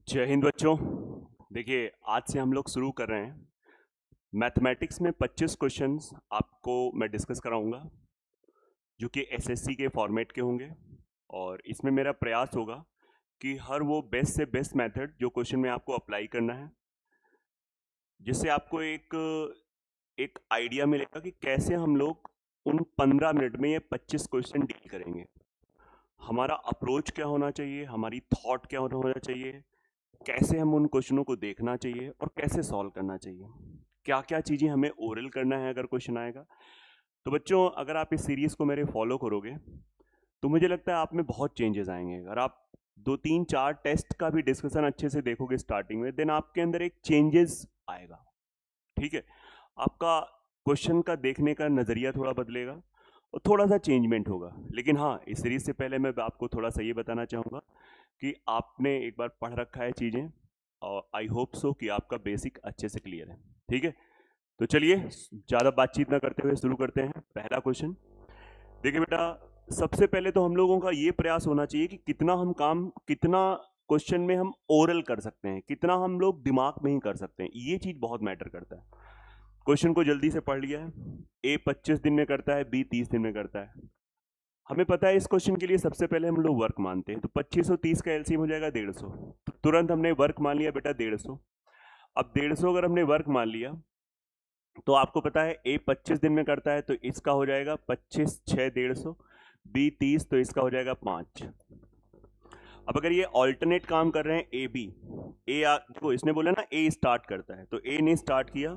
जय हिंद बच्चों। देखिए, आज से हम लोग शुरू कर रहे हैं मैथमेटिक्स में 25 क्वेश्चंस आपको मैं डिस्कस कराऊंगा जो कि एसएससी के फॉर्मेट के होंगे। और इसमें मेरा प्रयास होगा कि हर वो बेस्ट से बेस्ट मेथड जो क्वेश्चन में आपको अप्लाई करना है, जिससे आपको एक आइडिया मिलेगा कि कैसे हम लोग उन 15 मिनट में ये 25 क्वेश्चन डील करेंगे। हमारा अप्रोच क्या होना चाहिए, हमारी थॉट क्या होना चाहिए, कैसे हम उन क्वेश्चनों को देखना चाहिए और कैसे सॉल्व करना चाहिए, क्या क्या चीज़ें हमें ओरल करना है अगर क्वेश्चन आएगा। तो बच्चों, अगर आप इस सीरीज़ को मेरे फॉलो करोगे तो मुझे लगता है आप में बहुत चेंजेस आएंगे। अगर आप 2 3 4 टेस्ट का भी डिस्कशन अच्छे से देखोगे स्टार्टिंग में, देन आपके अंदर एक चेंजेस आएगा। ठीक है, आपका क्वेश्चन का देखने का नज़रिया थोड़ा बदलेगा और थोड़ा सा चेंजमेंट होगा। लेकिन हाँ, इस सीरीज से पहले मैं आपको थोड़ा सा ये बताना चाहूँगा कि आपने एक बार पढ़ रखा है चीज़ें, और आई होप सो कि आपका बेसिक अच्छे से क्लियर है। ठीक है, तो चलिए ज़्यादा बातचीत ना करते हुए शुरू करते हैं। पहला क्वेश्चन देखिए बेटा, सबसे पहले तो हम लोगों का ये प्रयास होना चाहिए कि कितना क्वेश्चन में हम ओरल कर सकते हैं, कितना हम लोग दिमाग में ही कर सकते हैं। ये चीज़ बहुत मैटर करता है। क्वेश्चन को जल्दी से पढ़ लिया है। ए 25 दिन में करता है, बी 30 दिन में करता है। हमें पता है इस क्वेश्चन के लिए सबसे पहले हम लोग वर्क मानते हैं, तो 25 और 30 का एलसीएम हो जाएगा 150। तो तुरंत हमने वर्क मान लिया बेटा 150। अब 150 अगर हमने वर्क मान लिया तो आपको पता है ए 25 दिन में करता है, तो इसका हो जाएगा 25 6 150, बी 30 तो इसका हो जाएगा 5। अब अगर ये ऑल्टरनेट काम कर रहे हैं ए बी, देखो इसने बोला ना ए स्टार्ट करता है, तो ए ने स्टार्ट किया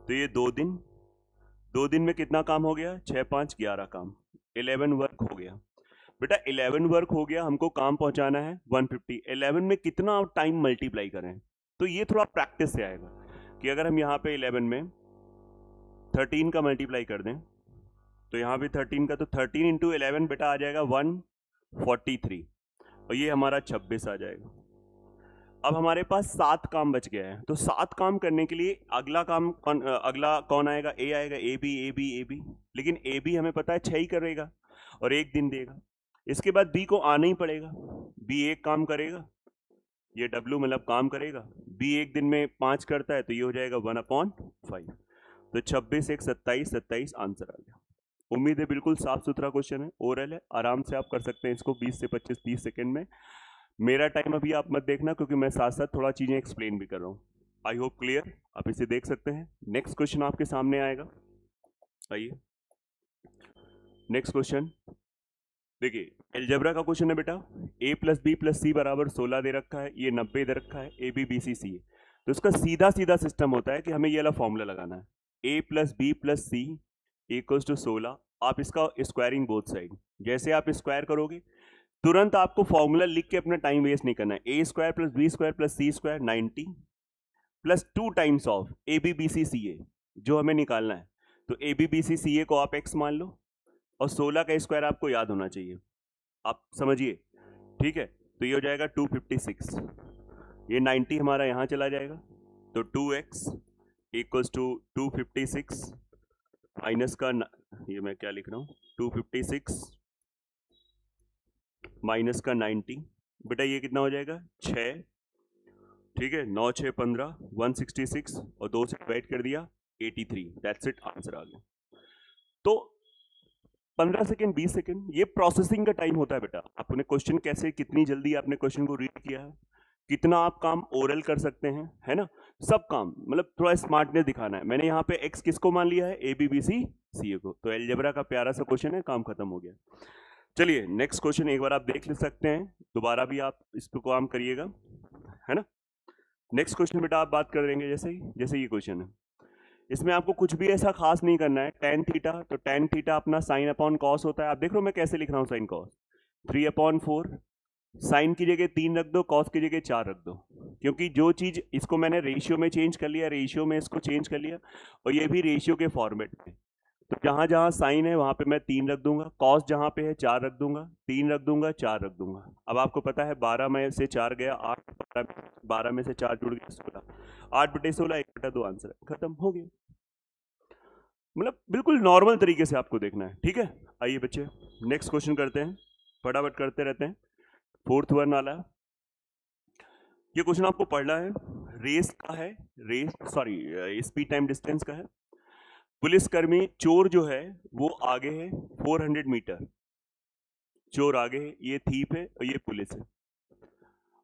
तो ये 2 दिन में कितना काम हो गया, 6 5 11 काम, 11 वर्क हो गया। बेटा 11 वर्क हो गया, हमको काम पहुंचाना है 150। 11 में कितना टाइम मल्टीप्लाई करें, तो ये थोड़ा प्रैक्टिस से आएगा कि अगर हम यहाँ पे 11 में 13 का मल्टीप्लाई कर दें तो यहाँ भी 13 का, तो 13 इंटू 11 बेटा आ जाएगा 143, और ये हमारा 26 आ जाएगा। अब हमारे पास 7 काम बच गया है, तो 7 काम करने के लिए अगला कौन आएगा, ए आएगा, A B A B A B. लेकिन ए बी हमें पता है 6 ही करेगा और 1 दिन देगा। इसके बाद बी को आना ही पड़ेगा, बी एक काम करेगा, ये डब्ल्यू मतलब काम करेगा। बी 1 दिन में 5 करता है, तो ये हो जाएगा 1/5। तो 26 1 27, 27 आंसर आ गया। उम्मीद है बिल्कुल साफ सुथरा क्वेश्चन है, ओरल है, आराम से आप कर सकते हैं इसको 20 से 25 30 सेकेंड में। मेरा टाइम अभी आप मत देखना, क्योंकि मैं साथ साथ थोड़ा चीजें एक्सप्लेन भी कर रहा हूँ। आई होप क्लियर, आप इसे देख सकते हैं। नेक्स्ट क्वेश्चन आपके सामने आएगा, आइए नेक्स्ट क्वेश्चन। देखिए एलजेब्रा का क्वेश्चन है बेटा, a प्लस बी प्लस सी बराबर 16 दे रखा है, ये 90 दे रखा है, ए बी बी सी सी है। तो इसका सीधा सीधा सिस्टम होता है कि हमें ये वाला फॉर्मूला लगाना है, a plus B plus C equals to 16। आप इसका स्क्वायरिंग बोथ साइड, जैसे आप स्क्वायर करोगे तुरंत आपको फॉर्मूला लिख के अपना टाइम वेस्ट नहीं करना है। A square plus B square plus C square 90 plus 2 times of A B B C C A, जो हमें निकालना है। तो ए बी बी सी सी ए को आप एक्स मान लो, और 16 का स्क्वायर आपको याद होना चाहिए, आप समझिए। ठीक है, तो ये हो जाएगा 256, ये 90 हमारा यहाँ चला जाएगा, तो 2x इक्वल्स टू 256 माइनस का ये मैं क्या लिख रहा हूँ, 256 माइनस का 90, बेटा ये कितना हो जाएगा 6। ठीक है, 9 6 15, 166 और 2 से डिवाइड कर दिया 83, दैट्स इट, आंसर आ गया। तो 15 सेकेंड 20 सेकेंड ये प्रोसेसिंग का टाइम होता है बेटा। आपने क्वेश्चन कैसे, कितनी जल्दी आपने क्वेश्चन को रीड किया है, कितना आप काम ओरल कर सकते हैं, है ना। सब काम मतलब थोड़ा स्मार्टनेस दिखाना है। मैंने यहाँ पे एक्स किसको मान लिया है, ए बी बी सी सी ए को। तो एलजेब्रा का प्यारा सा क्वेश्चन है, काम खत्म हो गया। चलिए नेक्स्ट क्वेश्चन एक बार आप देख ले सकते हैं, दोबारा भी आप इस पर काम करिएगा, है ना। नेक्स्ट क्वेश्चन बेटा आप बात कर देंगे, जैसे ये क्वेश्चन है, इसमें आपको कुछ भी ऐसा खास नहीं करना है। टेन थीटा, तो टेन थीटा अपना साइन अपॉन कॉस होता है। आप देख रहे हो मैं कैसे लिख रहा हूँ, साइन कॉस 3/4, साइन की जगह 3 रख दो, कॉस की जगह 4 रख दो, क्योंकि जो चीज इसको मैंने रेशियो में चेंज कर लिया, रेशियो में इसको चेंज कर लिया, और ये भी रेशियो के फॉर्मेट में। तो जहां जहां साइन है वहां पे मैं 3 रख दूंगा, कॉस जहां पे है 4 रख दूंगा, 3 रख दूंगा, 4 रख दूंगा। अब आपको पता है 12 में से 4 गया 8, 12 में से 4 जुड़ गया 16, 8/16 1/2 आंसर खत्म हो गया। मतलब बिल्कुल नॉर्मल तरीके से आपको देखना है। ठीक है, आइए बच्चे नेक्स्ट क्वेश्चन करते हैं, फटाफट करते रहते हैं। 4th वन वाला, ये क्वेश्चन आपको पढ़ना है, रेस का है, race sorry speed time distance का है। पुलिसकर्मी चोर जो है वो आगे है 400 मीटर, चोर आगे है, ये थीप है और ये पुलिस है।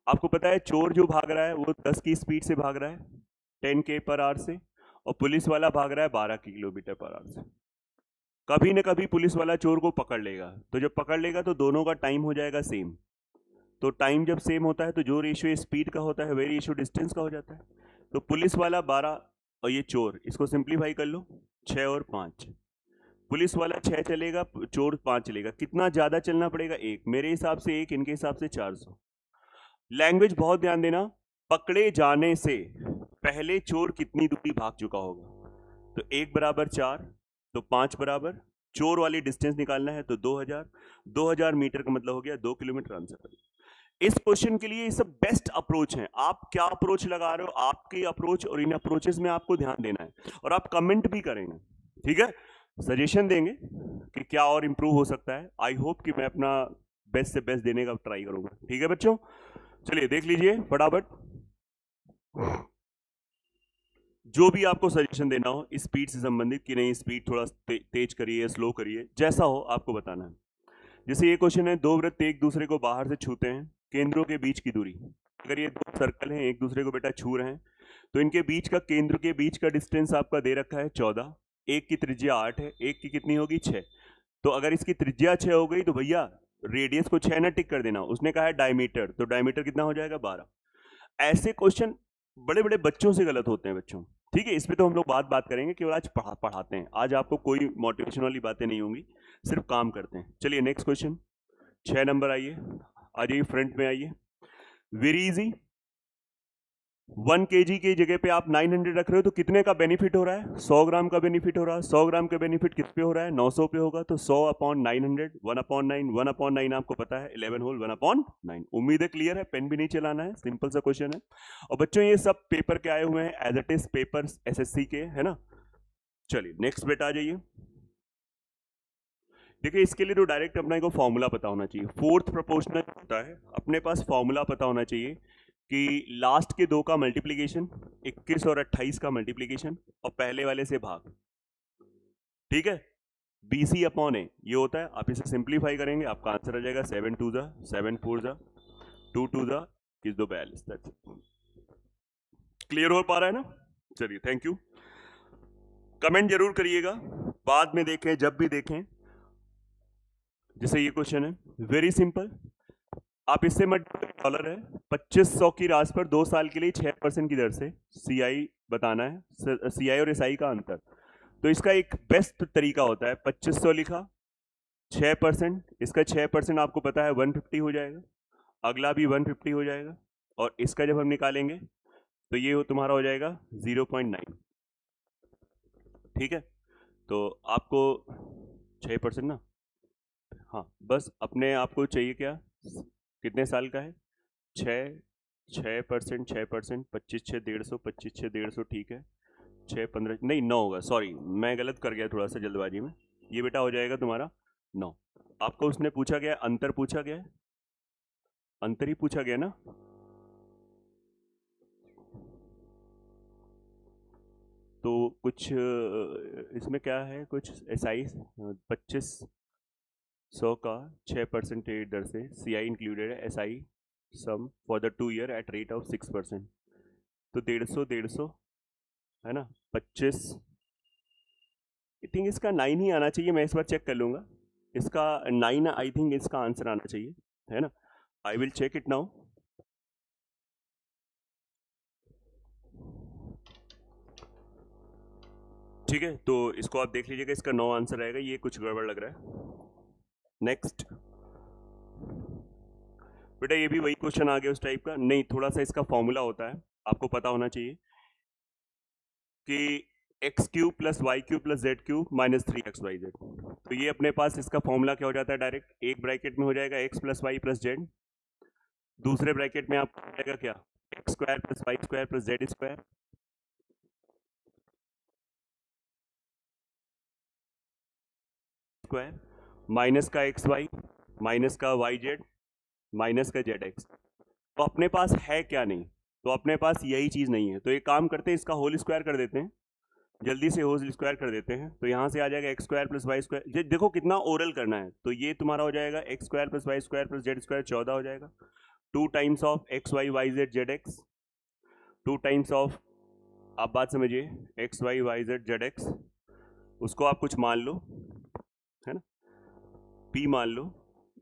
आपको पता है चोर जो भाग रहा है वो 10 की स्पीड से भाग रहा है, 10 पर आवर से, और पुलिस वाला भाग रहा है 12 किलोमीटर पर आवर से। कभी न कभी पुलिस वाला चोर को पकड़ लेगा, तो जब पकड़ लेगा तो दोनों का टाइम हो जाएगा सेम। तो टाइम जब सेम होता है तो जो रेशियो स्पीड का होता है वही रेशियो डिस्टेंस का हो जाता है। तो पुलिस वाला 12 और ये चोर, इसको सिंप्लीफाई कर लो, 6 और 5। पुलिस वाला 6 चलेगा, चोर 5 चलेगा। कितना ज्यादा चलना पड़ेगा? 1। मेरे हिसाब से 1, इनके हिसाब से 400। लैंग्वेज बहुत ध्यान देना। पकड़े जाने से पहले चोर कितनी दूरी भाग चुका होगा? तो 1 बराबर 4, तो 5 बराबर, चोर वाली डिस्टेंस निकालना है तो 2000। 2000 मीटर का मतलब हो गया 2 किलोमीटर आंसर। इस क्वेश्चन के लिए ये सब बेस्ट अप्रोच है। आप क्या अप्रोच लगा रहे हो, आपकी अप्रोच और इन अप्रोचेस में आपको ध्यान देना है, और आप कमेंट भी करेंगे, ठीक है, सजेशन देंगे कि क्या और इंप्रूव हो सकता है। आई होप कि मैं अपना बेस्ट से बेस्ट देने का ट्राई करूंगा, ठीक है बच्चों। चलिए देख लीजिए फटाफट, जो भी आपको सजेशन देना हो स्पीड से संबंधित, कि नहीं स्पीड थोड़ा तेज करिए, स्लो करिए, जैसा हो आपको बताना है। जैसे ये क्वेश्चन है, दो वृत्त एक दूसरे को बाहर से छूते हैं, केंद्रों के बीच की दूरी। अगर ये दो सर्कल हैं एक दूसरे को बेटा छू रहे हैं, तो इनके बीच का, केंद्र के बीच का डिस्टेंस आपका दे रखा है 14, एक की त्रिज्या 8 है, एक की कितनी होगी 6। तो अगर इसकी त्रिज्या 6 हो गई तो भैया रेडियस को 6 ना टिक कर देना। उसने कहा है डायमीटर, तो डायमीटर कितना हो जाएगा 12। ऐसे क्वेश्चन बड़े बड़े बच्चों से गलत होते हैं बच्चों, ठीक है। इस पे तो हम लोग बात करेंगे, केवल आज पढ़ाते हैं। आज आपको कोई मोटिवेशन वाली बातें नहीं होंगी, सिर्फ काम करते हैं। चलिए नेक्स्ट क्वेश्चन, 6 नंबर आइए, आ जाइए फ्रंट में आइए। वेरी इजी, 1 kg की जगह पे आप 900 रख रहे हो, तो कितने का बेनिफिट हो रहा है? 100 ग्राम का बेनिफिट हो रहा है। 100 ग्राम का बेनिफिट किस पे हो रहा है? 900 पे होगा। तो 100 अपॉन 900, 1/9, 1/9 आपको पता है 11 होल 1/9। उम्मीद है क्लियर है, पेन भी नहीं चलाना है, सिंपल सा क्वेश्चन है। और बच्चों ये सब पेपर के आए हुए हैं, as it is paper SSC के, है ना। चलिए नेक्स्ट बेटा आ जाइए। देखिए इसके लिए तो डायरेक्ट अपना को फॉर्मूला पता होना चाहिए। फोर्थ प्रोपोर्शनल होता है, अपने पास फॉर्मूला पता होना चाहिए कि लास्ट के दो का मल्टीप्लीकेशन, 21 और 28 का मल्टीप्लीकेशन, और पहले वाले से भाग, ठीक है। BC अपॉन ए ये होता है। आप इसे सिंप्लीफाई करेंगे, आपका आंसर आ जाएगा 7 2 7 4 2 2 किस 2 42। क्लियर हो पा रहा है ना? चलिए थैंक यू। कमेंट जरूर करिएगा, बाद में देखें जब भी देखें। जैसे ये क्वेश्चन है, वेरी सिंपल, आप इससे मत, डॉलर है 2500 की राशि पर 2 साल के लिए 6% की दर से CI बताना है, CI और SI का अंतर। तो इसका एक बेस्ट तरीका होता है, 2500 लिखा, 6%, इसका 6% आपको पता है 150 हो जाएगा, अगला भी 150 हो जाएगा, और इसका जब हम निकालेंगे तो ये तुम्हारा हो जाएगा 0.9, ठीक है। तो आपको 6% ना, हाँ बस अपने आपको चाहिए क्या, कितने साल का है? 6% 6%, 25 6 150, 25 6 150, ठीक है। 6 15 नहीं 9 होगा, सॉरी मैं गलत कर गया थोड़ा सा जल्दबाजी में। ये बेटा हो जाएगा तुम्हारा 9। आपको उसने पूछा गया, अंतर पूछा गया है, अंतर ही पूछा गया ना। तो कुछ इसमें क्या है, कुछ SI 2500 का 6% दर से CI इंक्लूडेड है, SI sum for the 2 year at rate of 6%। तो 150 है ना, 25, आई थिंक इसका 9 ही आना चाहिए, मैं इस बार चेक कर लूंगा। इसका 9 आई थिंक इसका आंसर आना चाहिए, है ना। I will check it now. ठीक है, तो इसको आप देख लीजिएगा, इसका 9 आंसर आएगा, ये कुछ गड़बड़ लग रहा है। नेक्स्ट बेटा, ये भी वही क्वेश्चन आ गया उस टाइप का, नहीं थोड़ा सा इसका फॉर्मूला होता है, आपको पता होना चाहिए कि x³ + y³ + z³ - 3xyz। तो ये अपने पास इसका फॉर्मूला क्या हो जाता है, डायरेक्ट एक ब्रैकेट में हो जाएगा x + y + z, दूसरे ब्रैकेट में आपको आएगा क्या, x² + y² + z² square, minus का xy, माइनस का yz, माइनस का zx। तो अपने पास है क्या, नहीं तो अपने पास यही चीज़ नहीं है, तो एक काम करते हैं, इसका होल स्क्वायर कर देते हैं, जल्दी से होल स्क्वायर कर देते हैं। तो यहाँ से आ जाएगा X square plus Y square, देखो कितना ओरल करना है, तो ये तुम्हारा हो जाएगा X square plus Y square plus Z square 14 हो जाएगा, 2 times of X Y Y Z Z X, 2 times of, आप बात समझिए, X Y Y Z Z X, उसको आप कुछ मान लो, है ना, पी मान लो,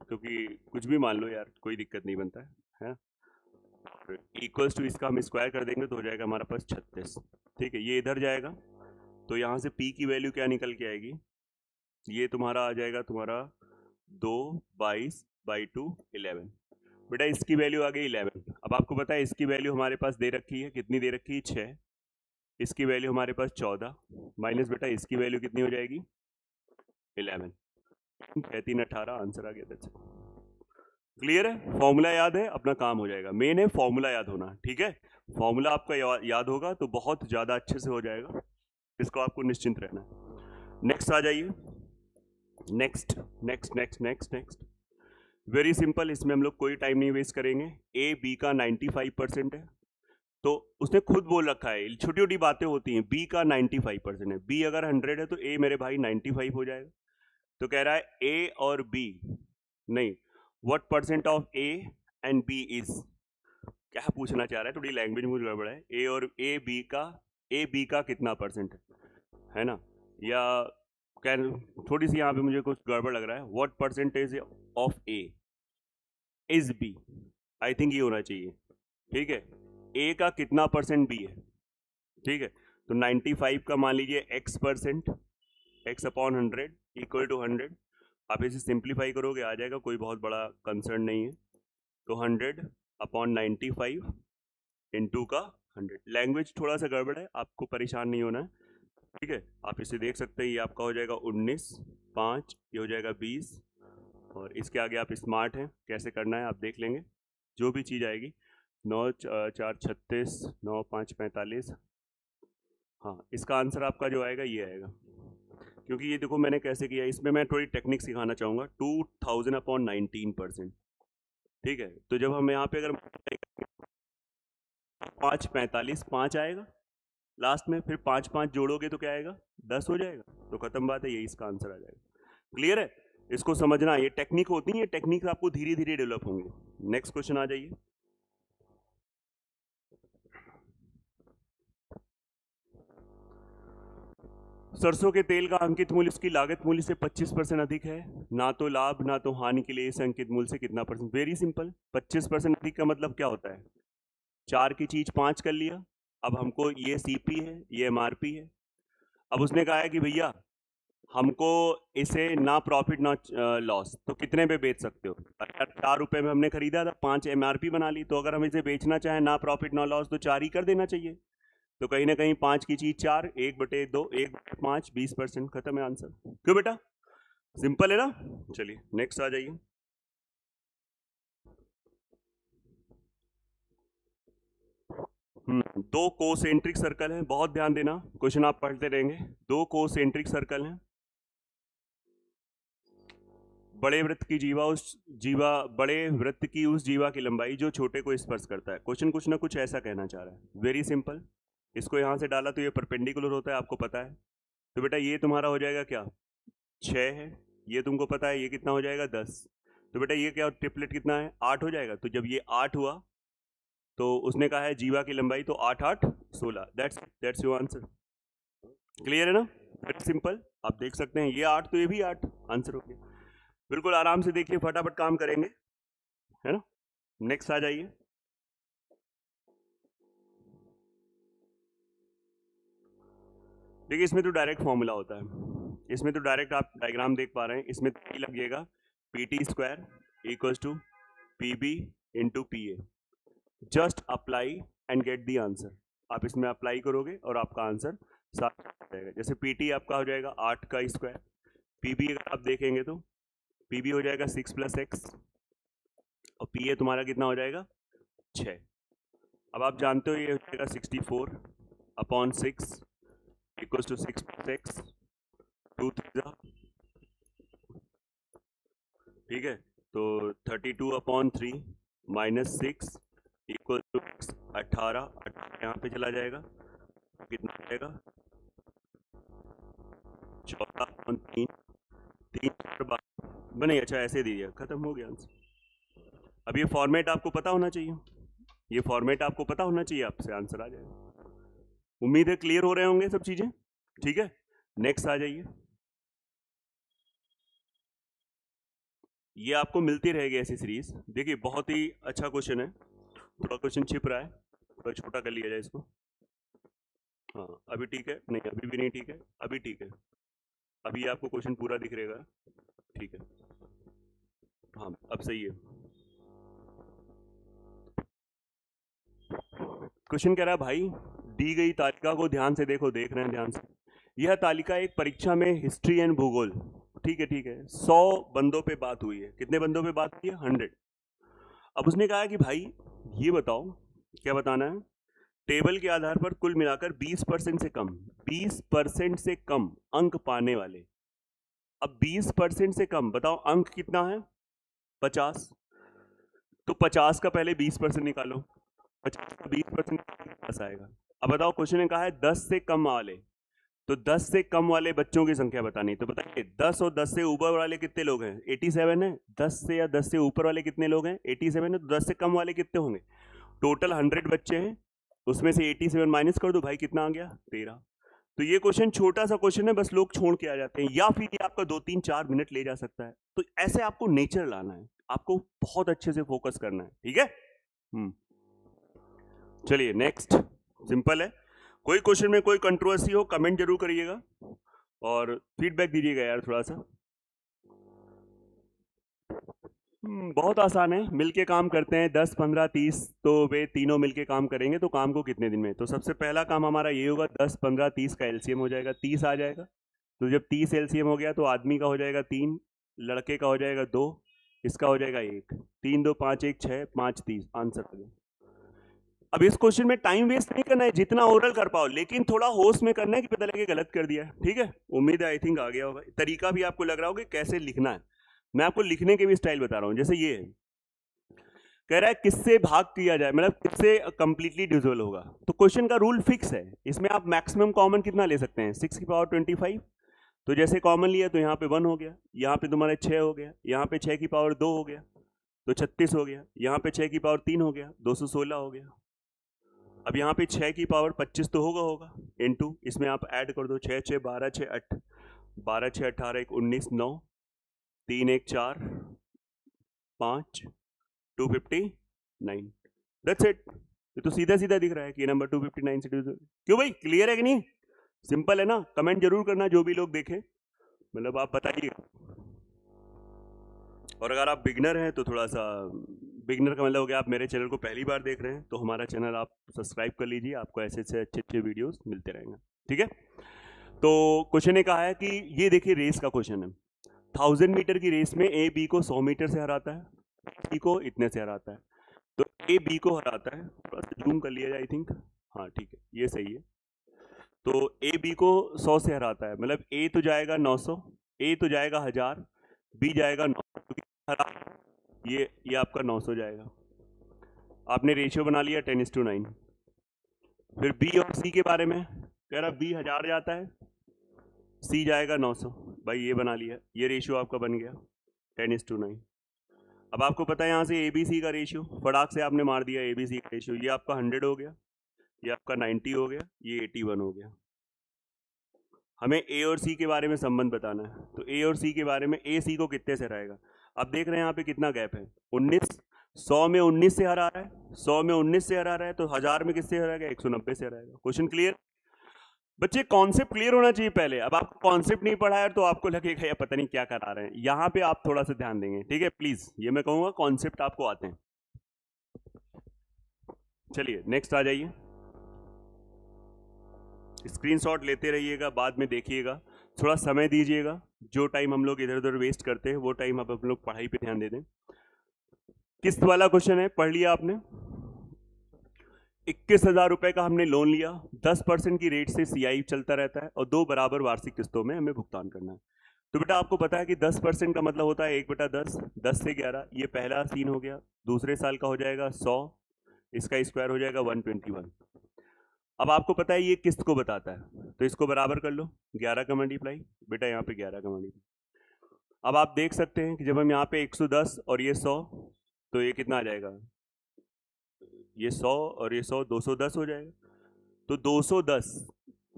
क्योंकि कुछ भी मान लो यार, कोई दिक्कत नहीं बनता है, इक्वल्स टू इसका हम स्क्वायर कर देंगे तो हो जाएगा हमारा पास 36। ठीक है, ये इधर जाएगा, तो यहाँ से p की वैल्यू क्या निकल के आएगी, ये तुम्हारा आ जाएगा तुम्हारा 2/22/2 11। बेटा इसकी वैल्यू आ गई 11। अब आपको पता है इसकी वैल्यू हमारे पास दे रखी है, कितनी दे रखी है, 6, इसकी वैल्यू हमारे पास 14, माइनस बेटा इसकी वैल्यू कितनी हो जाएगी, 11, 3 18, आंसर आ गया। क्लियर है, फॉर्मूला याद है, अपना काम हो जाएगा, मेन है फॉर्मूला याद होना। ठीक है, फॉर्मूला आपका याद होगा तो बहुत ज़्यादा अच्छे से हो जाएगा, इसको आपको निश्चिंत रहना है। नेक्स्ट आ जाइए, next next next next next, very simple, इसमें हम लोग कोई टाइम नहीं वेस्ट करेंगे। ए बी का 95% है, तो उसने खुद बोल रखा है, छोटी छोटी बातें होती हैं, बी का 95% है, बी अगर 100 है तो ए मेरे भाई 95 हो जाएगा। तो कह रहा है ए और बी, नहीं, what percent of A and B is, क्या पूछना चाह रहा है, थोड़ी लैंग्वेज मुझे गड़बड़ है, ए बी का कितना परसेंट है ना, या थोड़ी सी यहाँ पे मुझे कुछ गड़बड़ लग रहा है, what percentage of A is B, I think ये होना चाहिए। ठीक है, ए का कितना परसेंट बी है, ठीक है, तो 95 का मान लीजिए x percent, x upon 100 equal to 100, आप इसे सिंप्लीफाई करोगे आ जाएगा, कोई बहुत बड़ा कंसर्न नहीं है, तो 100 अपॉन 95 इंटू का 100, लैंग्वेज थोड़ा सा गड़बड़ है, आपको परेशान नहीं होना है। ठीक है, आप इसे देख सकते हैं, ये आपका हो जाएगा 19, 5, ये हो जाएगा 20, और इसके आगे आप स्मार्ट हैं, कैसे करना है आप देख लेंगे, जो भी चीज़ आएगी, 9 4 36, 9 5 45, हाँ इसका आंसर आपका जो आएगा ये आएगा, क्योंकि ये देखो मैंने कैसे किया, इसमें मैं थोड़ी टेक्निक सिखाना चाहूँगा, 2000 अपॉन 19%। ठीक है, तो जब हम यहाँ पे अगर 5 45 5 आएगा लास्ट में, फिर 5 5 जोड़ोगे तो क्या आएगा, 10 हो जाएगा, तो खत्म बात है, यही इसका आंसर आ जाएगा। क्लियर है, इसको समझना, ये टेक्निक होती है, ये टेक्निक आपको धीरे धीरे डेवलप होंगे। नेक्स्ट क्वेश्चन आ जाइए, सरसों के तेल का अंकित मूल्य उसकी लागत मूल्य से 25% अधिक है, ना तो लाभ ना तो हानि के लिए इस अंकित मूल्य से कितना परसेंट, वेरी सिंपल, 25% अधिक का मतलब क्या होता है, 4 की चीज 5 कर लिया, अब हमको ये सीपी है, ये एमआरपी है, अब उसने कहा है कि भैया हमको इसे ना प्रॉफिट ना लॉस, तो कितने पे बेच सकते हो, अगर 4 रुपए में हमने खरीदा था, 5 एमआरपी बना ली, तो अगर हम इसे बेचना चाहें ना प्रॉफिट ना लॉस तो 4 ही कर देना चाहिए, तो कहीं ना कहीं 5 की चीज 4, 1/2, 1/5, 20%, खत्म है आंसर। क्यों बेटा, सिंपल है ना। चलिए नेक्स्ट आ जाइए, दो कोसेंट्रिक सर्कल हैं, बहुत ध्यान देना, क्वेश्चन आप पढ़ते रहेंगे, दो कोसेंट्रिक सर्कल हैं, बड़े वृत्त की जीवा की लंबाई जो छोटे को स्पर्श करता है, क्वेश्चन कुछ ना कुछ ऐसा कहना चाह रहा है, वेरी सिंपल, इसको यहां से डाला तो ये परपेंडिकुलर होता है, आपको पता है, तो बेटा ये तुम्हारा हो जाएगा क्या, 6 है, ये तुमको पता है, ये कितना हो जाएगा 10, तो बेटा ये क्या ट्रिपलेट कितना है 8 हो जाएगा, तो जब ये 8 हुआ तो उसने कहा है जीवा की लंबाई, तो 8 8 16, दैट्स योर आंसर। क्लियर है ना, वेरी सिंपल, आप देख सकते हैं, ये 8 तो ये भी 8, आंसर हो गया, बिल्कुल आराम से देखिए, फटाफट काम करेंगे, है ना। नेक्स्ट आ जाइए, देखिए इसमें तो डायरेक्ट फॉर्मूला होता है, इसमें तो डायरेक्ट आप डायग्राम देख पा रहे हैं, इसमें तो लगेगा PT square equals to PB into PA, just apply and get the answer, आप इसमें अप्लाई करोगे और आपका आंसर साफ हो जाएगा, जैसे PT आपका हो जाएगा 8 का स्क्वायर, PB अगर आप देखेंगे तो PB हो जाएगा 6 + x, और PA तुम्हारा कितना हो जाएगा 6, अब आप जानते हो ये हो जाएगा 64 अपॉन 6 इक्वल्स टू 6 + x 2 3, ठीक है, तो 32 अपॉन 3 माइनस 6 इक्वल टू 18 यहाँ पे चला जाएगा, कितना आएगा 14/3, 3/12 बने। अच्छा ऐसे दीजिए, खत्म हो गया आंसर। अब ये फॉर्मेट आपको पता होना चाहिए, ये फॉर्मेट आपको पता होना चाहिए, आपसे आंसर आ जाएगा। उम्मीद है क्लियर हो रहे होंगे सब चीजें, ठीक है। नेक्स्ट आ जाइए। ये आपको मिलती रहेगी ऐसी सीरीज। देखिए बहुत ही अच्छा क्वेश्चन है, थोड़ा क्वेश्चन छिप रहा है, थोड़ा छोटा कर लिया जाए इसको। हाँ अभी ठीक है, नहीं अभी भी नहीं ठीक है, अभी ठीक है, अभी आपको क्वेश्चन पूरा दिख रहेगा, ठीक है। हाँ अब सही है। क्वेश्चन कह रहा है भाई, दी गई तालिका को ध्यान से देखो, देख रहे हैं ध्यान से। यह तालिका एक परीक्षा में हिस्ट्री एंड भूगोल, ठीक है 100 बंदों पे बात हुई है। कितने बंदों पे बात हुई है? 100। अब उसने कहा कि भाई ये बताओ, क्या बताना है, टेबल के आधार पर कुल मिलाकर 20% से कम, 20% से कम अंक पाने वाले। अब 20% से कम बताओ अंक कितना है? 50। तो 50 का पहले 20% निकालो, 50 का 20% पास आएगा। अब बताओ क्वेश्चन ने कहा है 10 से कम वाले, तो 10 से कम वाले बच्चों की संख्या बतानी। तो बताइए 10 और 10 से ऊपर वाले कितने लोग हैं? 87 है। 10 से या 10 से ऊपर वाले कितने लोग हैं? 87 है। तो 10 से कम वाले कितने होंगे? टोटल 100 बच्चे हैं, उसमें से 87 माइनस कर दो भाई, कितना आ गया? 13। तो ये क्वेश्चन छोटा सा क्वेश्चन है, बस लोग छोड़ के आ जाते हैं, या फिर ये आपका 2-3-4 मिनट ले जा सकता है। तो ऐसे आपको नेचर लाना है, आपको बहुत अच्छे से फोकस करना है, ठीक है। चलिए नेक्स्ट, सिंपल है। कोई क्वेश्चन में कोई कंट्रोवर्सी हो कमेंट जरूर करिएगा और फीडबैक दीजिएगा यार थोड़ा सा। बहुत आसान है, मिलके काम करते हैं, 10 15 30, तो वे तीनों मिलके काम करेंगे तो काम को कितने दिन में? तो सबसे पहला काम हमारा ये होगा, 10 15 30 का एलसीएम हो जाएगा, 30 आ जाएगा। तो जब 30 एलसीएम हो गया तो आदमी का हो जाएगा 3, लड़के का हो जाएगा 2, इसका हो जाएगा 1, 3 2 5 1 6 5 30, आंसर आ गया। अब इस क्वेश्चन में टाइम वेस्ट नहीं करना है, जितना ओरल कर पाओ, लेकिन थोड़ा होश में करना है कि पता लगे गलत कर दिया है, ठीक है। उम्मीद है आई थिंक आ गया होगा, तरीका भी आपको लग रहा होगा कैसे लिखना है। मैं आपको लिखने के भी स्टाइल बता रहा हूं, जैसे ये कह रहा है किससे भाग किया जाए, मतलब किससे कंप्लीटली डिविजिबल होगा। तो क्वेश्चन का रूल फिक्स है, इसमें आप मैक्सिमम कॉमन कितना ले सकते हैं? 6 की पावर 25। तो जैसे कॉमन लिया तो यहाँ पे 1 हो गया, यहाँ पे तुम्हारे 6 हो गया, यहाँ पे 6 की पावर 2 हो गया तो 36 हो गया, यहाँ पे 6 की पावर 3 हो गया 216 हो गया। अब यहाँ पे 6 की पावर 25 तो होगा इनटू, इसमें आप ऐड कर दो, 6 6 12 6 8, 12 6 18 1 19 9, 3 1 4 5 259। That's it. ये तो सीधा सीधा दिख रहा है कि नंबर 259 से क्यों भाई, क्लियर है कि नहीं? सिंपल है ना? कमेंट जरूर करना जो भी लोग देखें, मतलब आप बताइएगा। और अगर आप बिगनर हैं तो थोड़ा सा, बिगनर का मतलब हो गया आप मेरे चैनल को पहली बार देख रहे हैं, तो हमारा चैनल आप सब्सक्राइब कर लीजिए, आपको ऐसे से अच्छे अच्छे वीडियोस मिलते रहेंगे, ठीक है। तो क्वेश्चन ने कहा है कि ये देखिए रेस का क्वेश्चन है, 1000 मीटर की रेस में ए बी को 100 मीटर से हराता है, बी को इतने से हराता है। तो ए बी को हराता है, थोड़ा सा जूम कर लिया जाए आई थिंक, हाँ ठीक है ये सही है। तो ए बी को 100 से हराता है, मतलब ए तो जाएगा 900, ए तो जाएगा 1000, बी जाएगा 900, ये आपका 900 जाएगा। आपने रेशियो बना लिया 10:9। फिर बी और सी के बारे में कह रहा, बी 1000 जाता है, सी जाएगा 900, भाई ये बना लिया, ये रेशियो आपका बन गया 10:9। अब आपको पता है यहाँ से ए बी सी का रेशियो, फटाक से आपने मार दिया ए बी सी का रेशियो, ये आपका 100 हो गया, ये आपका 90 हो गया, ये 81 हो गया। हमें ए और सी के बारे में संबंध बताना है, तो ए और सी के बारे में, ए सी को कितने से हराएगा? अब देख रहे हैं यहाँ पे कितना गैप है, 19, 100 में 19 से हरा रहा है, 100 में 19 से हरा रहा है, तो 1000 में किससे हराएगा? 190 से हराएगा। Question clear? बच्चे कॉन्सेप्ट क्लियर होना चाहिए पहले। अब आपको कॉन्सेप्ट नहीं पढ़ा है तो आपको लगेगा या पता नहीं क्या करा रहे हैं, यहाँ पे आप थोड़ा सा ध्यान देंगे, ठीक है प्लीज, ये मैं कहूंगा कॉन्सेप्ट आपको आते हैं। चलिए नेक्स्ट आ जाइए, स्क्रीनशॉट लेते रहिएगा, बाद में देखिएगा, थोड़ा समय दीजिएगा, जो टाइम हम लोग इधर उधर वेस्ट करते हैं वो टाइम अब हम लोग पढ़ाई पे ध्यान दे दें। किस्त वाला क्वेश्चन है, पढ़ लिया आपने। 21,000 रुपए का हमने लोन लिया, 10% की रेट से सीआई चलता रहता है और 2 बराबर वार्षिक किस्तों में हमें भुगतान करना है। तो बेटा आपको पता है कि 10% का मतलब होता है 1/10, 10 से 11, ये पहला सीन हो गया। दूसरे साल का हो जाएगा 100, इसका स्क्वायर हो जाएगा 121। अब आपको पता है ये किस्त को बताता है, तो इसको बराबर कर लो 11 का मल्टीप्लाई, बेटा यहाँ पे 11 का मल्टीप्लाई। अब आप देख सकते हैं कि जब हम यहाँ पे 110 और ये 100, तो ये कितना आ जाएगा, ये 100 और ये 100, 210 हो जाएगा। तो 210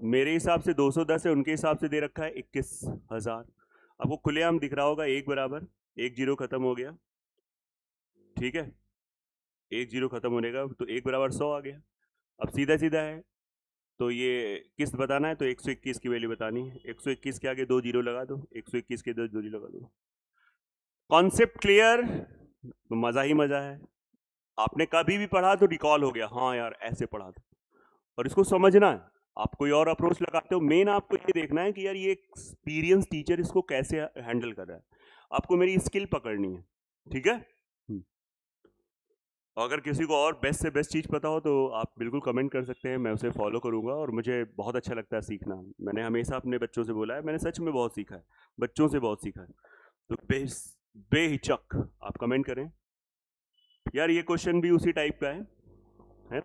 मेरे हिसाब से 210 है, उनके हिसाब से दे रखा है 21,000। आपको खुलेआम दिख रहा होगा, एक बराबर, एक जीरो खत्म हो गया, ठीक है, एक जीरो खत्म होने का, तो एक बराबर 100 आ गया। अब सीधा सीधा है, तो ये किस्त बताना है तो 121 की वैल्यू बतानी है। 121 के आगे 2 जीरो लगा दो, 121 के 2 जीरो लगा दो। Concept clear? तो मजा ही मजा है। आपने कभी भी पढ़ा तो रिकॉल हो गया, हाँ यार ऐसे पढ़ा था, और इसको समझना है। आप कोई और अप्रोच लगाते हो, मेन आपको ये देखना है कि यार ये एक्सपीरियंस टीचर इसको कैसे हैंडल कर रहा है। आपको मेरी स्किल पकड़नी है, ठीक है। अगर किसी को और बेस्ट से बेस्ट चीज़ पता हो तो आप बिल्कुल कमेंट कर सकते हैं, मैं उसे फॉलो करूंगा, और मुझे बहुत अच्छा लगता है सीखना। मैंने हमेशा अपने बच्चों से बोला है, मैंने सच में बहुत सीखा है, बच्चों से बहुत सीखा है। तो बेहिचक आप कमेंट करें। यार ये क्वेश्चन भी उसी टाइप का है?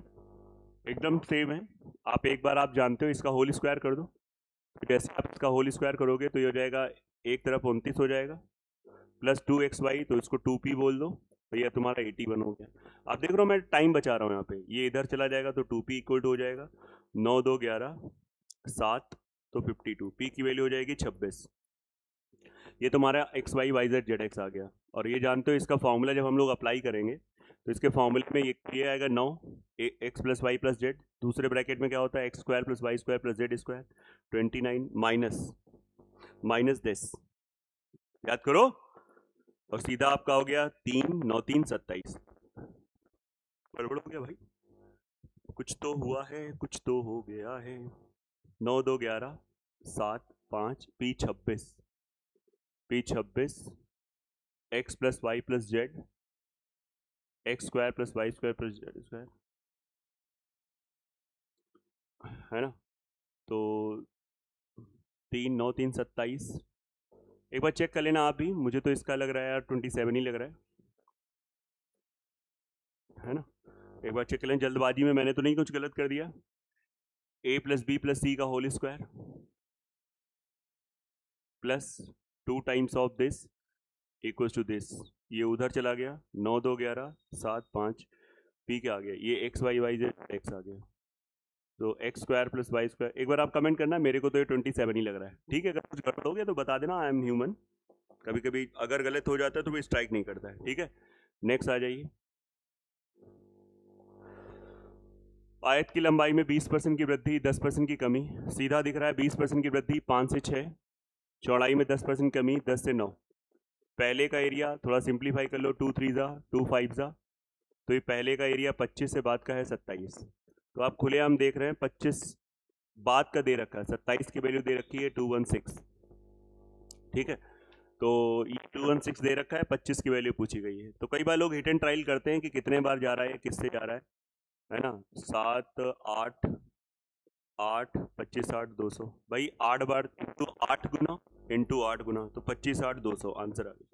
एकदम सेम है। आप एक बार आप जानते हो, इसका होल स्क्वायर कर दो, तो जैसे आप इसका होल स्क्वायर करोगे तो ये हो जाएगा, एक तरफ 29 हो जाएगा, प्लस 2xy, तो इसको 2p बोल दो, तो ये तुम्हारा 81 हो गया। आप देख रहे हो मैं टाइम बचा रहा हूँ यहाँ पे, ये इधर चला जाएगा तो 2p इक्वल टू हो जाएगा 9 2 11 7, तो 52, p की वैल्यू हो जाएगी 26। ये तुम्हारा x y y z z x आ गया। और ये जानते हो इसका फॉर्मूला जब हम लोग अप्लाई करेंगे तो इसके फॉर्मूले में ये आएगा 9 x plus Y plus Z, दूसरे ब्रैकेट में क्या होता है x square plus Y square plus Z square, 29 minus 10, याद करो, और सीधा आपका हो गया 3 9 3 27। गड़बड़ हो गया भाई, कुछ तो हुआ है, कुछ तो हो गया है। 9 2 11 7 5 p 26 x plus Y plus Z, X square plus Y square plus Z square, है ना। तो 3 9 3 27। एक बार चेक कर लेना आप भी, मुझे तो इसका लग रहा है यार 27 ही लग रहा है ना। एक बार चेक कर लेना, जल्दबाजी में मैंने तो नहीं कुछ गलत कर दिया। a plus B plus C का whole square plus 2 times of this equals to this, ये उधर चला गया, 9 2 11 7 5, p क्या आ गया, ये X Y Y Z X आ गया, तो X square plus Y square. एक बार आप कमेंट करना, मेरे को तो ये 27 ही लग रहा है, ठीक है। अगर कुछ गड़बड़ हो गया तो बता देना, आई एम ह्यूमन, कभी कभी अगर गलत हो जाता है तो भी स्ट्राइक नहीं करता है, ठीक है। नेक्स्ट आ जाइए। आयत की लंबाई में 20% की वृद्धि, 10% की कमी, सीधा दिख रहा है 20% की वृद्धि 5 से 6, चौड़ाई में 10% कमी 10 से 9। पहले का एरिया थोड़ा सिंप्लीफाई कर लो, 2 3 जा 2 5 जा, तो ये पहले का एरिया 25 से बाद का है 27। तो आप खुलेआम देख रहे हैं 25 बाद का दे रखा है, 27 की वैल्यू दे रखी है 216, ठीक है। तो ये 216 दे रखा है, 25 की वैल्यू पूछी गई है। तो कई बार लोग हिट एंड ट्रायल करते हैं कि कितने बार जा रहा है, किससे जा रहा है ना। 7 8 8 25 8 200, भाई 8 बार इंटू 8 गुना इंटू 8 गुना, तो 25 8 200 आंसर आ गया।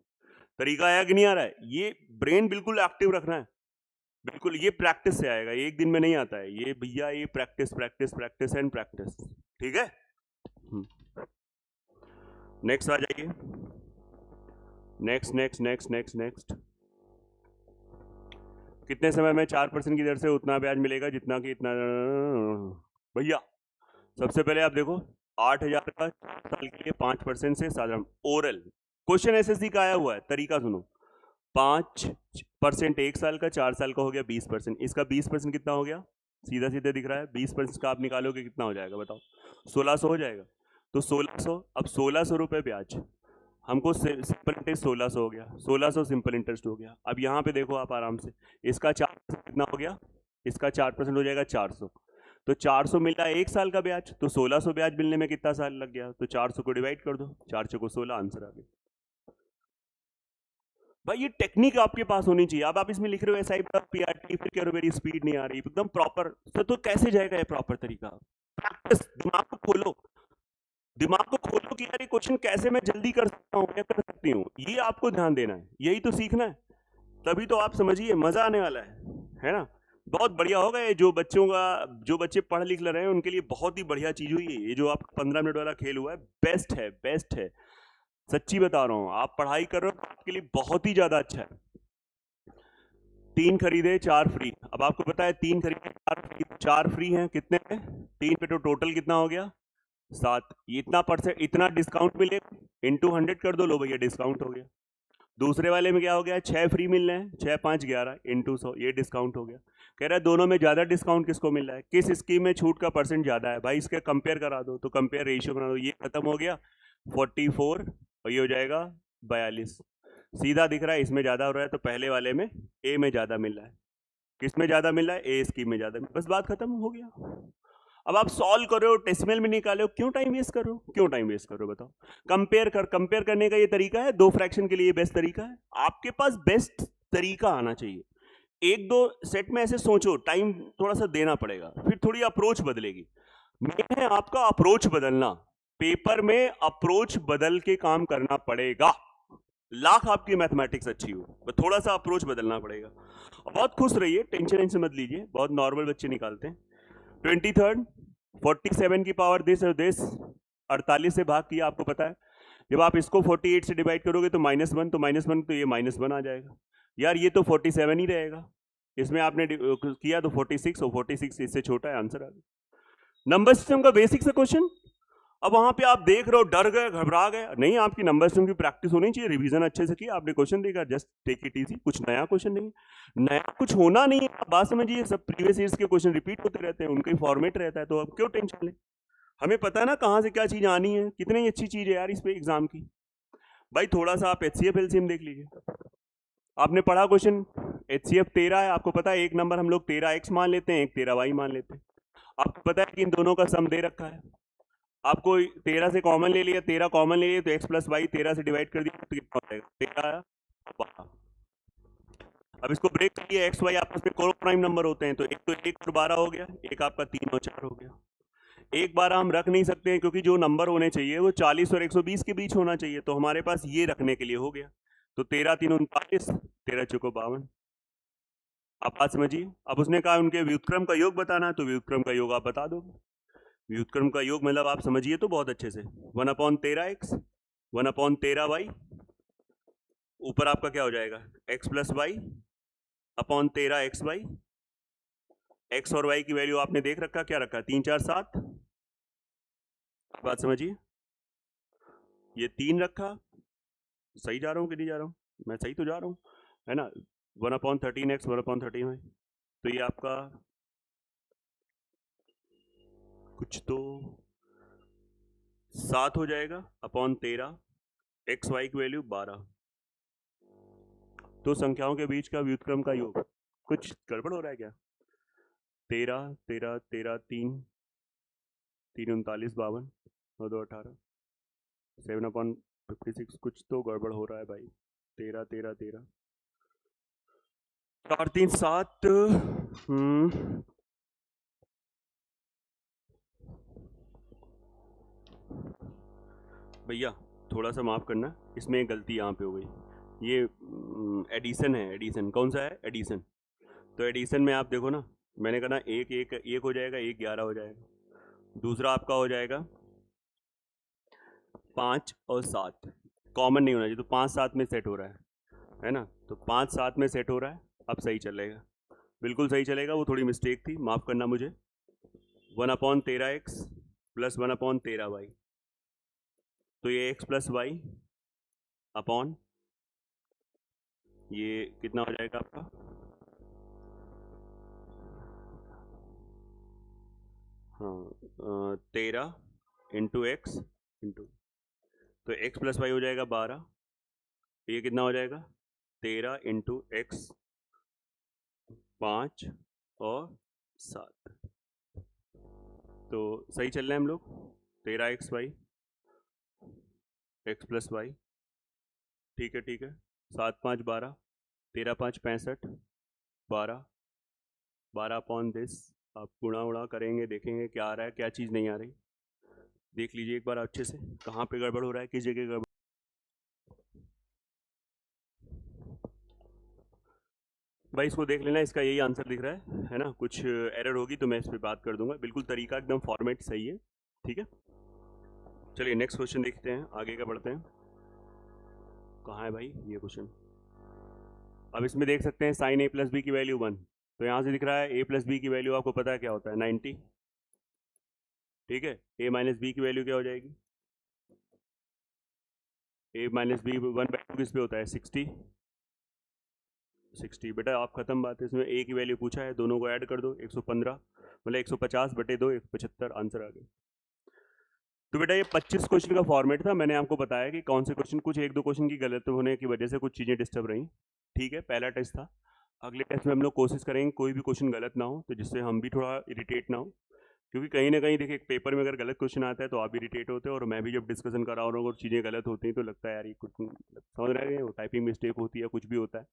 तरीका आया कि नहीं आ रहा है? ये ब्रेन बिल्कुल एक्टिव रखना है, बिल्कुल, ये प्रैक्टिस से आएगा, एक दिन में नहीं आता है ये भैया, ये practice practice practice and practice, ठीक है। नेक्स्ट आ जाइए, next next next next next. कितने समय में 4% की दर से उतना ब्याज मिलेगा जितना कि इतना, भैया सबसे पहले आप देखो 8,000 का 4 साल के लिए 5% से साधारण ओरल क्वेश्चन एसएससी का आया हुआ है, तरीका सुनो। 5% 1 साल का, 4 साल का हो गया 20%, इसका 20% कितना हो गया, सीधा सीधा दिख रहा है, 20% का आप निकालोगे कितना हो जाएगा बताओ, 1600 हो जाएगा। तो 1600, अब 1600 रुपये ब्याज, हमको सिंपल इंटरेस्ट 1600 हो गया, 1600 सिंपल इंटरेस्ट हो गया। अब यहाँ पे देखो आप आराम से, इसका 4% कितना हो गया, इसका 4% हो जाएगा 400, तो 400 मिला 1 साल का ब्याज, तो 1600 ब्याज मिलने में कितना साल लग गया, तो 400 को डिवाइड कर दो, 4 को 16, आंसर आ गया। भाई ये टेक्निक आपके पास होनी चाहिए। अब आप इसमें लिख रहे हो एसआई पीआरटी, फिर कह रहे हो मेरी स्पीड नहीं आ रही, एकदम प्रॉपर, तो कैसे जाएगा ये प्रॉपर तरीका? प्रैक्टिस, दिमाग को खोलो, दिमाग को खोलो कि यार ये क्वेश्चन कैसे मैं जल्दी कर सकता हूँ या कर सकती हूँ, ये आपको ध्यान देना है, यही तो सीखना है, तभी तो आप समझिए मजा आने वाला है ना। बहुत बढ़िया होगा ये, जो बच्चों का, जो बच्चे पढ़ लिख रहे हैं उनके लिए बहुत ही बढ़िया चीज हुई है ये, जो आप 15 मिनट वाला खेल हुआ है, बेस्ट है, बेस्ट है, सच्ची बता रहा हूं। आप पढ़ाई कर रहे हो तो आपके लिए बहुत ही ज्यादा अच्छा है। 3 खरीदे 4 फ्री। अब आपको पता है 3 खरीदे 4 फ्री, 4 फ्री हैं कितने हैं, 3 पे तो टोटल कितना हो गया 7। इतना परसेंट, इतना डिस्काउंट मिलेगा, इंटू 100 कर दो, लो भैया डिस्काउंट हो गया। दूसरे वाले में क्या हो गया, 6 फ्री मिल रहे हैं, 6 5 11 इंटू 100, ये डिस्काउंट हो गया। कह रहा है दोनों में ज्यादा डिस्काउंट किसको मिल रहा है, किस स्कीम में छूट का परसेंट ज्यादा है, भाई इसके कंपेयर करा दो, तो कंपेयर रेशियो बना दो, ये खत्म हो गया 44 और ये हो जाएगा 42। सीधा दिख रहा है इसमें ज्यादा हो रहा है, तो पहले वाले में ए में ज्यादा मिल रहा है। किस में ज्यादा मिल रहा है, ए स्कीम में ज्यादा, बस बात खत्म हो गया। अब आप सॉल्व करो, डेसिमल में निकालो, क्यों टाइम वेस्ट करो, क्यों टाइम वेस्ट करो, बताओ। कंपेयर करने का ये तरीका है, 2 फ्रैक्शन के लिए बेस्ट तरीका है। आपके पास बेस्ट तरीका आना चाहिए। एक दो सेट में ऐसे सोचो, टाइम थोड़ा सा देना पड़ेगा, फिर थोड़ी अप्रोच बदलेगी। मेन है आपका अप्रोच बदलना, पेपर में अप्रोच बदल के काम करना पड़ेगा। लाख आपकी मैथमेटिक्स अच्छी हो, पर थोड़ा सा अप्रोच बदलना पड़ेगा। बहुत खुश रहिए, टेंशन मत लीजिए, बहुत नॉर्मल बच्चे निकालते हैं। 23rd 47 की पावर दिस और दिस, 48 से भाग किया, आपको पता है जब आप इसको 48 से डिवाइड करोगे तो -1, तो -1 तो ये -1 आ जाएगा। यार ये तो 47 ही रहेगा, इसमें आपने किया तो 46, और 46 इससे छोटा है, आंसर आ गया। नंबर सिस्टम का बेसिक सा क्वेश्चन। अब वहां पे आप देख रहे हो, डर गए, घबरा गए, नहीं, आपकी नंबर सिस्टम की प्रैक्टिस होनी चाहिए, रिवीजन अच्छे से किया आपने, क्वेश्चन देखा, जस्ट टेक इट इजी, कुछ नया क्वेश्चन नहीं, नया कुछ होना नहीं है, आप बात समझिए, सब प्रीवियस ईयर्स के क्वेश्चन रिपीट होते रहते हैं, उनका ही फॉर्मेट रहता है, तो अब क्यों टेंशन ले। हमें पता है ना कहाँ से क्या चीज आनी है, कितनी अच्छी चीज है यार इस पे एग्जाम की। भाई थोड़ा सा आप HCF LCM देख लीजिए, आपने पढ़ा क्वेश्चन, HCF 13 है, आपको पता है एक नंबर हम लोग 13x मान लेते हैं, एक 13y मान लेते हैं। आपको पता है कि इन दोनों का सम दे रखा है, आपको 13 से कॉमन ले लिया, 13 कॉमन ले लिया, तो x प्लस वाई 13 से डिवाइड कर दिया, तो कितना हो जाएगा 13 आया 12। अब इसको ब्रेक करिए, एक्स वाई आपस में कोरो प्राइम नंबर होते हैं, तो एक तो 1 और 12 हो गया, एक आपका 3 और 4 हो गया। एक बार हम रख नहीं सकते हैं, क्योंकि जो नंबर होने चाहिए वो 40 और 120 के बीच होना चाहिए, तो हमारे पास ये रखने के लिए हो गया, तो 13 3 39, 13 चौको 52। आप बात समझिए। अब उसने कहा उनके व्युत्क्रम का योग बताना, तो व्युत्क्रम का योग आप बता दो। व्युत्क्रम का योग मतलब आप समझिए तो बहुत अच्छे से, 1/13x 1/13y, ऊपर आपका क्या हो जाएगा x plus Y upon 13xy। x और y की वैल्यू आपने देख रखा, क्या रखा, 3 4 7, बात समझिए, ये 3 रखा, सही जा रहा हूँ कि नहीं जा रहा हूँ, मैं सही तो जा रहा हूँ, है ना, 1/13x 1/13y, तो ये आपका कुछ तो 7 हो जाएगा अपॉन 13, एक्स वाई की वैल्यू 12। तो संख्याओं के बीच का व्युत्क्रम का योग, कुछ गड़बड़ हो रहा है क्या, 13 13 13 3 3 39 52 और 2 18, 7/56, कुछ तो गड़बड़ हो रहा है भाई, 13 13 13 4 3 7। भैया थोड़ा सा माफ करना, इसमें एक गलती यहाँ पे हो गई, ये एडिशन है, एडिशन कौन सा है, एडिशन। तो एडिशन में आप देखो ना, मैंने कहा ना एक एक एक हो जाएगा, एक 11 हो जाएगा, दूसरा आपका हो जाएगा 5 और 7, कॉमन नहीं होना चाहिए, तो 5 7 में सेट हो रहा है ना, तो 5 7 में सेट हो रहा है, अब सही चलेगा, बिल्कुल सही चलेगा, वो थोड़ी मिस्टेक थी, माफ करना मुझे। 1/13x प्लस 1/13y, तो ये x प्लस वाई अपॉन ये कितना हो जाएगा आपका, हाँ 13 इंटू एक्स इंटू, तो x प्लस वाई हो जाएगा 12, ये कितना हो जाएगा 13 इंटू एक्स 5 और 7, तो सही चल रहे हैं हम लोग, 13xy x प्लस वाई, ठीक है ठीक है, 7 5 12, 13 5 65, 12 12/10, आप गुणा उड़ा करेंगे, देखेंगे क्या आ रहा है, क्या चीज़ नहीं आ रही, देख लीजिए एक बार अच्छे से, कहाँ पे गड़बड़ हो रहा है, किस जगह गड़बड़। भाई इसको देख लेना, इसका यही आंसर दिख रहा है ना। कुछ एरर होगी तो मैं इस पर बात कर दूंगा, बिल्कुल तरीका एकदम फॉर्मेट सही है, ठीक है। चलिए नेक्स्ट क्वेश्चन देखते हैं, आगे का बढ़ते हैं। कहाँ है भाई ये क्वेश्चन? अब इसमें देख सकते हैं साइन ए प्लस बी की वैल्यू 1, तो यहाँ से दिख रहा है ए प्लस बी की वैल्यू आपको पता है क्या होता है, 90, ठीक है। ए माइनस बी की वैल्यू क्या हो जाएगी? ए माइनस बी 1/2 किस पे होता है, 60। 60 बेटा आप खत्म बात है, इसमें ए की वैल्यू पूछा है, दोनों को ऐड कर दो, 115 मतलब 150/2 175, आंसर आ गया। तो बेटा ये 25 क्वेश्चन का फॉर्मेट था, मैंने आपको बताया कि कौन से क्वेश्चन, कुछ एक दो क्वेश्चन की गलत होने की वजह से कुछ चीज़ें डिस्टर्ब रही, ठीक है। पहला टेस्ट था, अगले टेस्ट में हम लोग कोशिश करेंगे कोई भी क्वेश्चन गलत ना हो, तो जिससे हम भी थोड़ा इरिटेट ना हो, क्योंकि कहीं ना कहीं देखिए पेपर में अगर गलत क्वेश्चन आता है तो आप भी इरिटेट होते हैं, और मैं भी जब डिस्कशन कर रहा हूँ और चीज़ें गलत होती हैं तो लगता है यार ये कुछ समझ रहे हैं, टाइपिंग मिस्टेक होती है, कुछ भी होता है।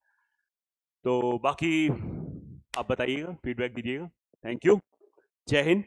तो बाकी आप बताइएगा, फीडबैक दीजिएगा। थैंक यू, जय हिंद।